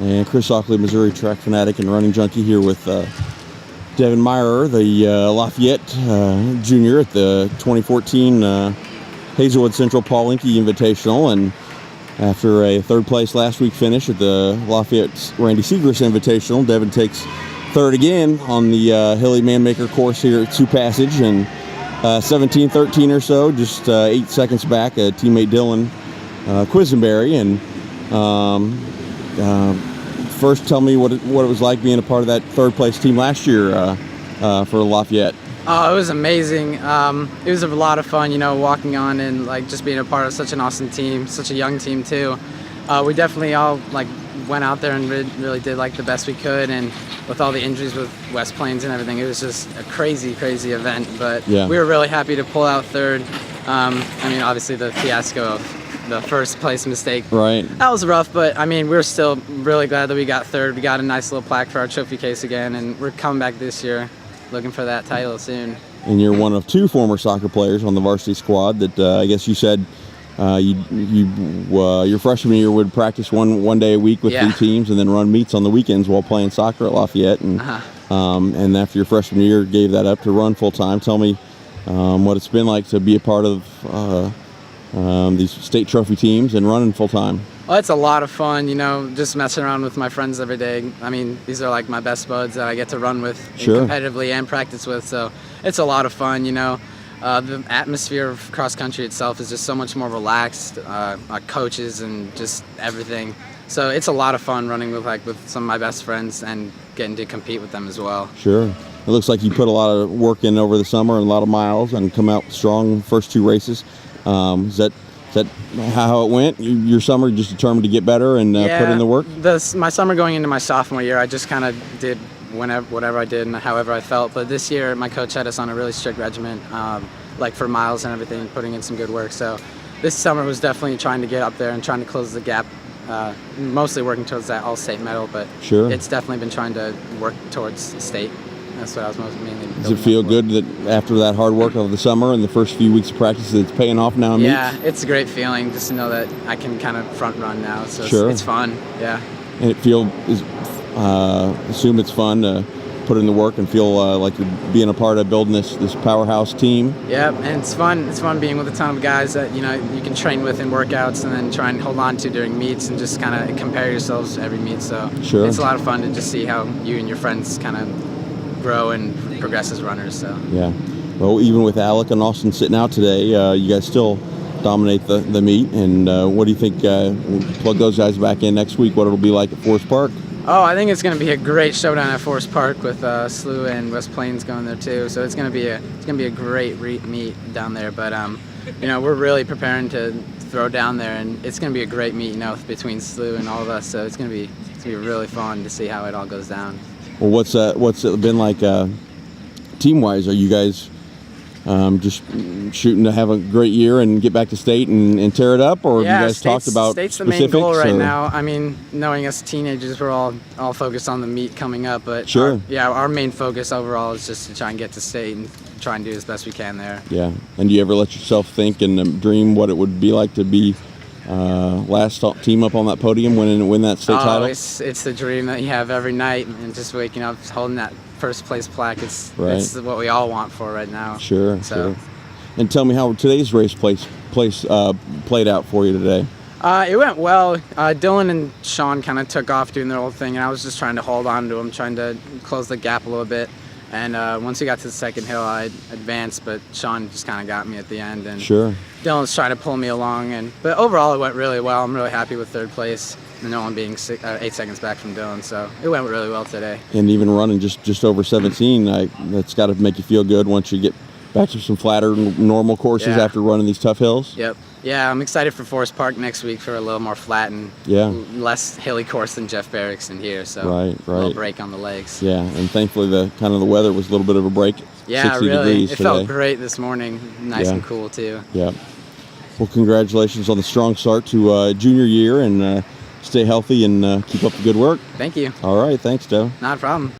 And Chris Ockley, Missouri track fanatic and running junkie, here with Devin Meyrer, the Lafayette junior at the 2014 Hazelwood Central Paul Enke Invitational. And after a third place last week finish at the Lafayette Randy Segrist Invitational, Devin takes third again on the hilly Manmaker course here at Sioux Passage, and 17-13 or so, just 8 seconds back, teammate Dylan Quisenberry. And first, tell me what it was like being a part of that third place team last year for Lafayette. Oh, it was amazing. It was a lot of fun, walking on and just being a part of such an awesome team, such a young team too. We definitely all went out there and really did the best we could, and with all the injuries with West Plains and everything, it was just a crazy event. But yeah, we were really happy to pull out third. Obviously the fiasco of the first place mistake, right, that was rough, but we were still really glad that we got third. We got a nice little plaque for our trophy case again, and we're coming back this year looking for that title soon. And you're one of two former soccer players on the varsity squad that I guess you said your freshman year would practice one day a week with the teams and then run meets on the weekends while playing soccer at Lafayette. And and after your freshman year, gave that up to run full time. Tell me what it's been like to be a part of these state trophy teams and running full time. Well, it's a lot of fun, just messing around with my friends every day. These are my best buds that I get to run with competitively and practice with, so it's a lot of fun. The atmosphere of cross country itself is just so much more relaxed. Our coaches and just everything. So it's a lot of fun running with some of my best friends and getting to compete with them as well. Sure. It looks like you put a lot of work in over the summer and a lot of miles and come out strong first two races. Is that how it went? Your summer just determined to get better and put in the work? My summer going into my sophomore year, I just kind of did whatever I did and however I felt. But this year, my coach had us on a really strict regimen, for miles and everything, putting in some good work. So this summer was definitely trying to get up there and trying to close the gap, mostly working towards that all-state medal, but it's definitely been trying to work towards state. That's what I was mainly Does it feel good that after that hard work of the summer and the first few weeks of practice, that it's paying off now in meets? Yeah, it's a great feeling just to know that I can kind of front run now. So it's fun, yeah. And assume it's fun to put in the work and feel like you're being a part of building this powerhouse team. Yeah, and it's fun. It's fun being with a ton of guys that you can train with in workouts and then try and hold on to during meets and just kind of compare yourselves every meet. So it's a lot of fun to just see how you and your friends kind of grow and progress as runners. So yeah, well, even with Alec and Austin sitting out today, you guys still dominate the meet. And what do you think? We'll plug those guys back in next week. What it'll be like at Forest Park? Oh, I think it's going to be a great showdown at Forest Park with SLU and West Plains going there too. So it's going to be a great meet down there. But we're really preparing to throw down there, and it's going to be a great meet, between SLU and all of us. So it's going to be really fun to see how it all goes down. Well, what's it been like team-wise? Are you guys just shooting to have a great year and get back to state and tear it up, or have you guys talked about state's specifics? The main goal right now. Knowing us teenagers, we're all focused on the meet coming up, but our main focus overall is just to try and get to state and try and do as best we can there. Yeah, and do you ever let yourself think and dream what it would be like to be last team up on that podium, win that state title? It's the dream that you have every night, and just waking up holding that first place plaque. It's what we all want for right now. Sure. And tell me how today's race played out for you today. It went well. Dylan and Sean kind of took off doing their whole thing, and I was just trying to hold on to them, trying to close the gap a little bit. And once we got to the second hill, I advanced, but Sean just kind of got me at the end. And Dylan's trying to pull me along, but overall it went really well. I'm really happy with third place, and no one being 8 seconds back from Dylan. So it went really well today. And even running just over 17, that's got to make you feel good once you get back to some flatter, normal courses after running these tough hills. Yep. Yeah, I'm excited for Forest Park next week for a little more flat and less hilly course than Jeff Barracks in here. So a little break on the legs. Yeah, and thankfully the weather was a little bit of a break. Yeah, 60 really. degrees It today. felt great this morning. Nice and cool too. Yeah. Well, congratulations on the strong start to junior year, and stay healthy and keep up the good work. Thank you. All right, thanks, Joe. Not a problem.